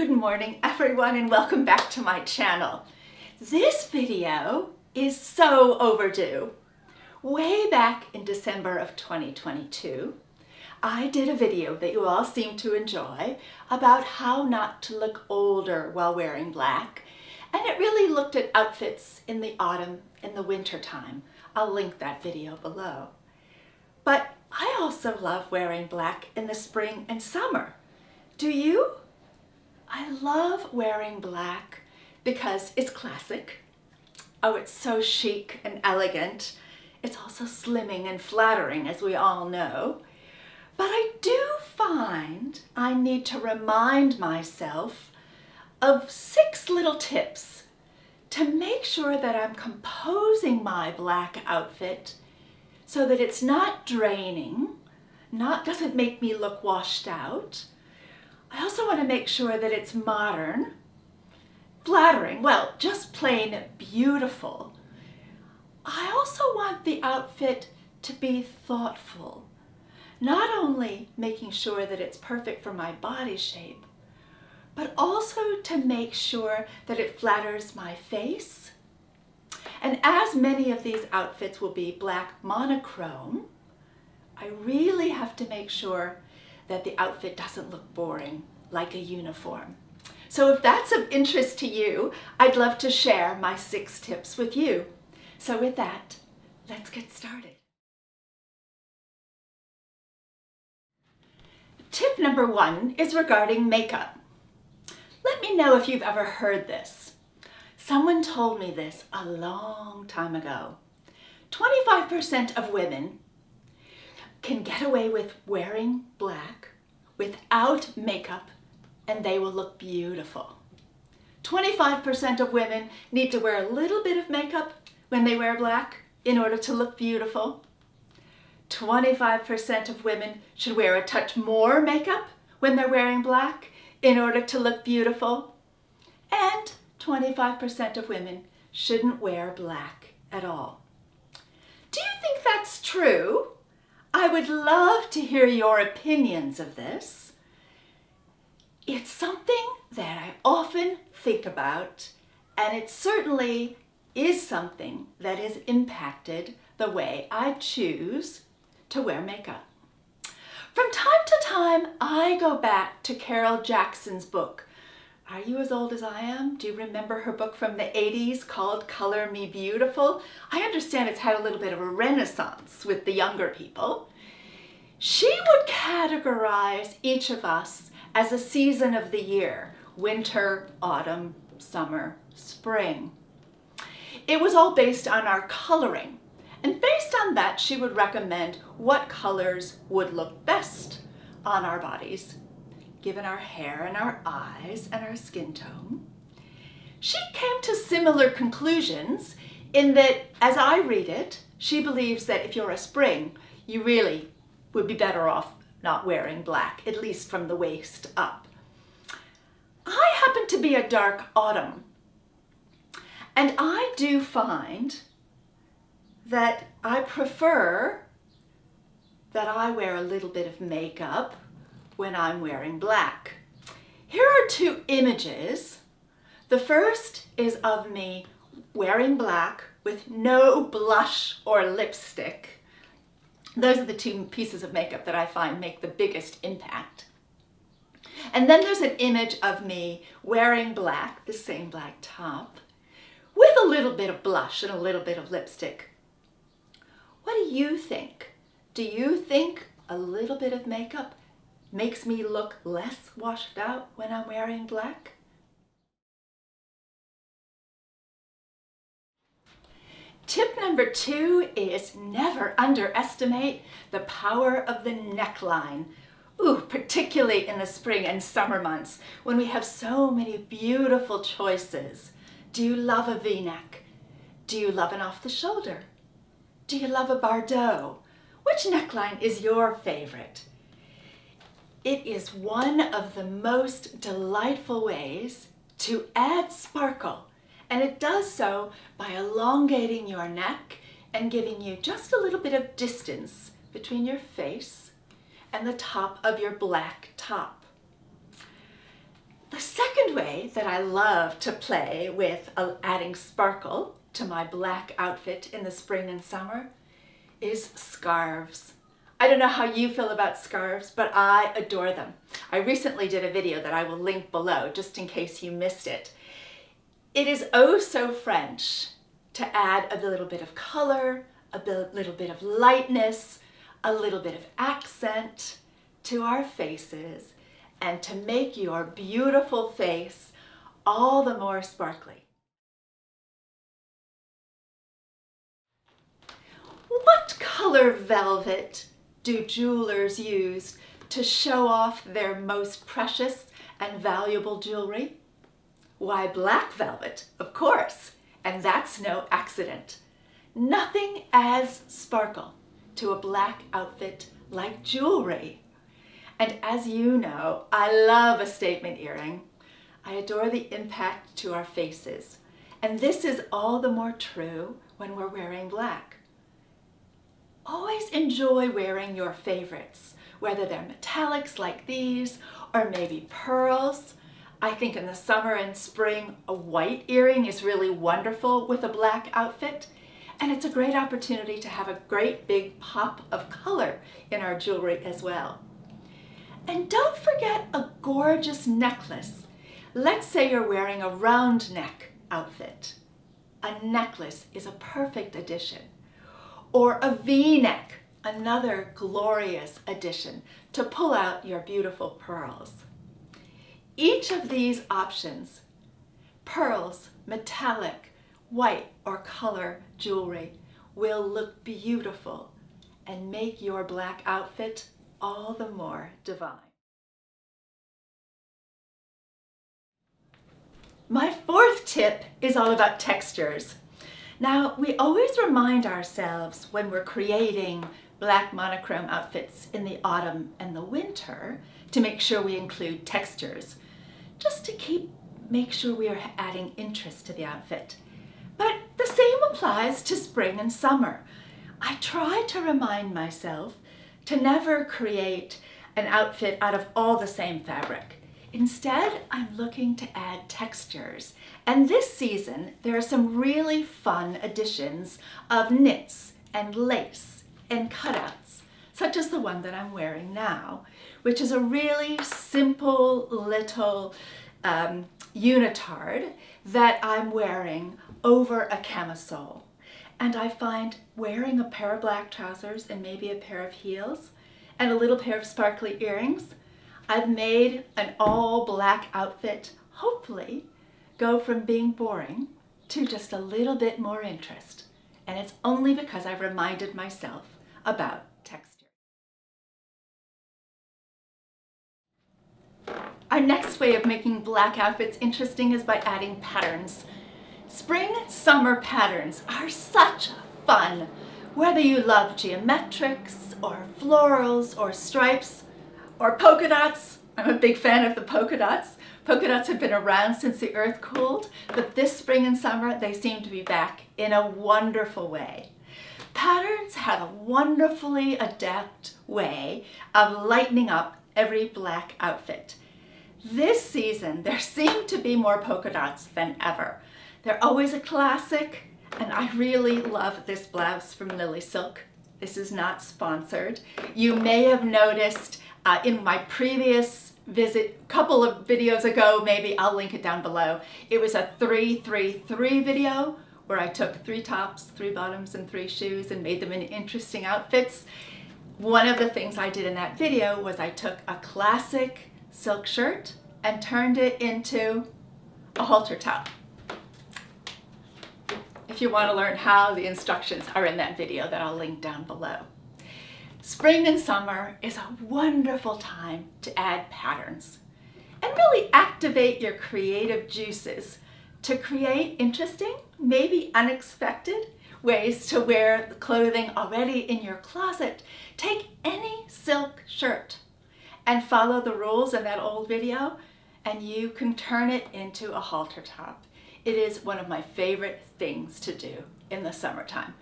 Good morning everyone and welcome back to my channel. This video is so overdue. Way back in December of 2022, I did a video that you all seem to enjoy about how not to look older while wearing black, and it really looked at outfits in the autumn and the winter time. I'll link that video below. But I also love wearing black in the spring and summer. Do you? I love wearing black because it's classic. Oh, it's so chic and elegant. It's also slimming and flattering, as we all know. But I do find I need to remind myself of 6 little tips to make sure that I'm composing my black outfit so that it's not draining, doesn't make me look washed out. I also want to make sure that it's modern, flattering, well, just plain beautiful. I also want the outfit to be thoughtful, not only making sure that it's perfect for my body shape, but also to make sure that it flatters my face. And as many of these outfits will be black monochrome, I really have to make sure that the outfit doesn't look boring like a uniform. So if that's of interest to you, I'd love to share my 6 tips with you. So with that, let's get started. Tip number 1 is regarding makeup. Let me know if you've ever heard this. Someone told me this a long time ago. 25% of women can get away with wearing black without makeup and they will look beautiful. 25% of women need to wear a little bit of makeup when they wear black in order to look beautiful. 25% of women should wear a touch more makeup when they're wearing black in order to look beautiful. And 25% of women shouldn't wear black at all. Do you think that's true? I would love to hear your opinions of this. It's something that I often think about, and it certainly is something that has impacted the way I choose to wear makeup. From time to time, I go back to Carol Jackson's book. Are you as old as I am? Do you remember her book from the 80s called Color Me Beautiful? I understand it's had a little bit of a renaissance with the younger people. She would categorize each of us as a season of the year: winter, autumn, summer, spring. It was all based on our coloring. And based on that, she would recommend what colors would look best on our bodies, given our hair and our eyes and our skin tone. She came to similar conclusions in that, as I read it, she believes that if you're a spring, you really would be better off not wearing black, at least from the waist up. I happen to be a dark autumn, and I do find that I prefer that I wear a little bit of makeup when I'm wearing black. Here are 2 images. The first is of me wearing black with no blush or lipstick. Those are the 2 pieces of makeup that I find make the biggest impact. And then there's an image of me wearing black, the same black top, with a little bit of blush and a little bit of lipstick. What do you think? Do you think a little bit of makeup makes me look less washed out when I'm wearing black? Tip number 2 is never underestimate the power of the neckline. Ooh, particularly in the spring and summer months when we have so many beautiful choices. Do you love a V-neck? Do you love an off the shoulder? Do you love a Bardot? Which neckline is your favorite? It is one of the most delightful ways to add sparkle, and it does so by elongating your neck and giving you just a little bit of distance between your face and the top of your black top. The second that I love to play with adding sparkle to my black outfit in the spring and summer is scarves. I don't know how you feel about scarves, but I adore them. I recently did a video that I will link below just in case you missed it. It is oh so French to add a little bit of color, a little bit of lightness, a little bit of accent to our faces, and to make your beautiful face all the more sparkly. What color velvet do jewelers use to show off their most precious and valuable jewelry? Why, black velvet, of course, and that's no accident. Nothing adds sparkle to a black outfit like jewelry. And as you know, I love a statement earring. I adore the impact to our faces. And this is all the more true when we're wearing black. Always enjoy wearing your favorites, whether they're metallics like these or maybe pearls. I think in the summer and spring, a white earring is really wonderful with a black outfit. And it's a great opportunity to have a great big pop of color in our jewelry as well. And don't forget a gorgeous necklace. Let's say you're wearing a round neck outfit. A necklace is a perfect addition. Or a V-neck, another glorious addition to pull out your beautiful pearls. Each of these options, pearls, metallic, white or color jewelry, will look beautiful and make your black outfit all the more divine. My fourth tip is all about textures. Now, we always remind ourselves when we're creating black monochrome outfits in the autumn and the winter to make sure we include textures, just to make sure we are adding interest to the outfit. But the same applies to spring and summer. I try to remind myself to never create an outfit out of all the same fabric. Instead, I'm looking to add textures. And this season, there are some really fun additions of knits and lace and cutouts, such as the one that I'm wearing now, which is a really simple little unitard that I'm wearing over a camisole. And I find wearing a pair of black trousers and maybe a pair of heels and a little pair of sparkly earrings, I've made an all black outfit, hopefully, go from being boring to just a little bit more interest. And it's only because I've reminded myself about texture. Our next way of making black outfits interesting is by adding patterns. Spring-summer patterns are such fun. Whether you love geometrics or florals or stripes or polka dots. I'm a big fan of the polka dots. Polka dots have been around since the earth cooled, but this spring and summer they seem to be back in a wonderful way. Patterns have a wonderfully adept way of lightening up every black outfit. This season there seem to be more polka dots than ever. They're always a classic, and I really love this blouse from Lily Silk. This is not sponsored. You may have noticed in my previous visit, a couple of videos ago, maybe I'll link it down below. It was a 3-3-3 video where I took 3 tops, 3 bottoms, and 3 shoes and made them in interesting outfits. One of the things I did in that video was I took a classic silk shirt and turned it into a halter top. If you want to learn how, the instructions are in that video that I'll link down below. Spring and summer is a wonderful time to add patterns and really activate your creative juices to create interesting, maybe unexpected ways to wear the clothing already in your closet. Take any silk shirt and follow the rules in that old video and you can turn it into a halter top. It is one of my favorite things to do in the summertime.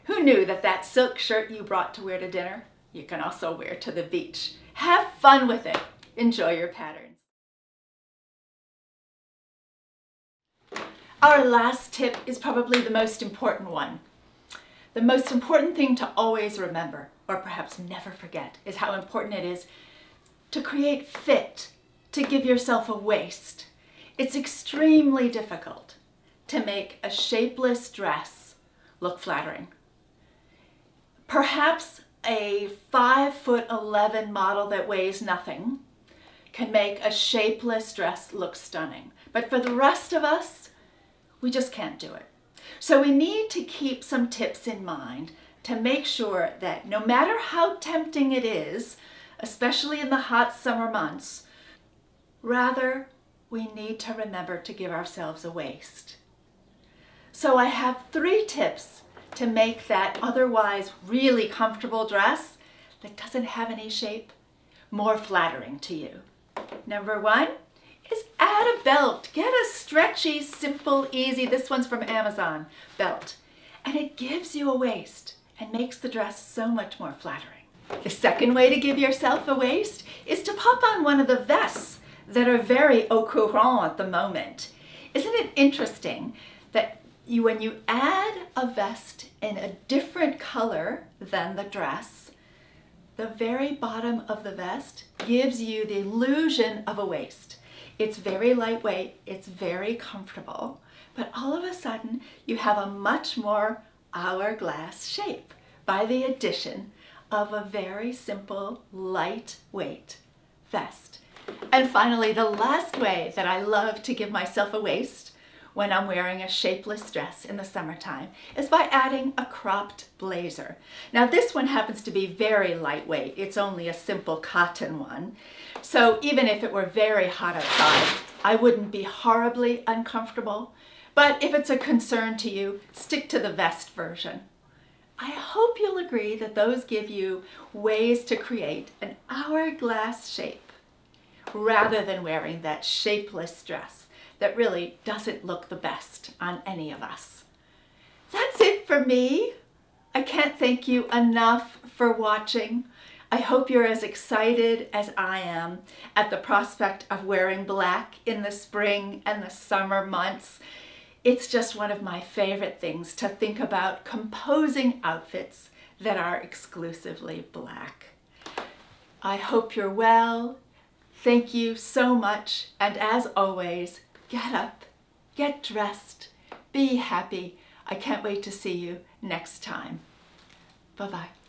Who knew that that silk shirt you brought to wear to dinner, you can also wear to the beach. Have fun with it. Enjoy your patterns. Our last tip is probably the most important one. The most important thing to always remember, or perhaps never forget, is how important it is to create fit, to give yourself a waist. It's extremely difficult to make a shapeless dress look flattering. Perhaps a 5'11" model that weighs nothing can make a shapeless dress look stunning. But for the rest of us, we just can't do it. So we need to keep some tips in mind to make sure that no matter how tempting it is, especially in the hot summer months, rather we need to remember to give ourselves a waist. So I have 3 tips to make that otherwise really comfortable dress that doesn't have any shape more flattering to you. Number 1 is add a belt. Get a stretchy, simple, easy, this one's from Amazon, belt. And it gives you a waist and makes the dress so much more flattering. The second way to give yourself a waist is to pop on one of the vests that are very au courant at the moment. Isn't it interesting that when you add a vest in a different color than the dress, the very bottom of the vest gives you the illusion of a waist. It's very lightweight, it's very comfortable, but all of a sudden you have a much more hourglass shape by the addition of a very simple, lightweight vest. And finally, the last way that I love to give myself a waist when I'm wearing a shapeless dress in the summertime is by adding a cropped blazer. Now this one happens to be very lightweight. It's only a simple cotton one. So even if it were very hot outside, I wouldn't be horribly uncomfortable. But if it's a concern to you, stick to the vest version. I hope you'll agree that those give you ways to create an hourglass shape rather than wearing that shapeless dress that really doesn't look the best on any of us. That's it for me. I can't thank you enough for watching. I hope you're as excited as I am at the prospect of wearing black in the spring and the summer months. It's just one of my favorite things to think about composing outfits that are exclusively black. I hope you're well. Thank you so much. And as always, get up, get dressed, be happy. I can't wait to see you next time. Bye-bye.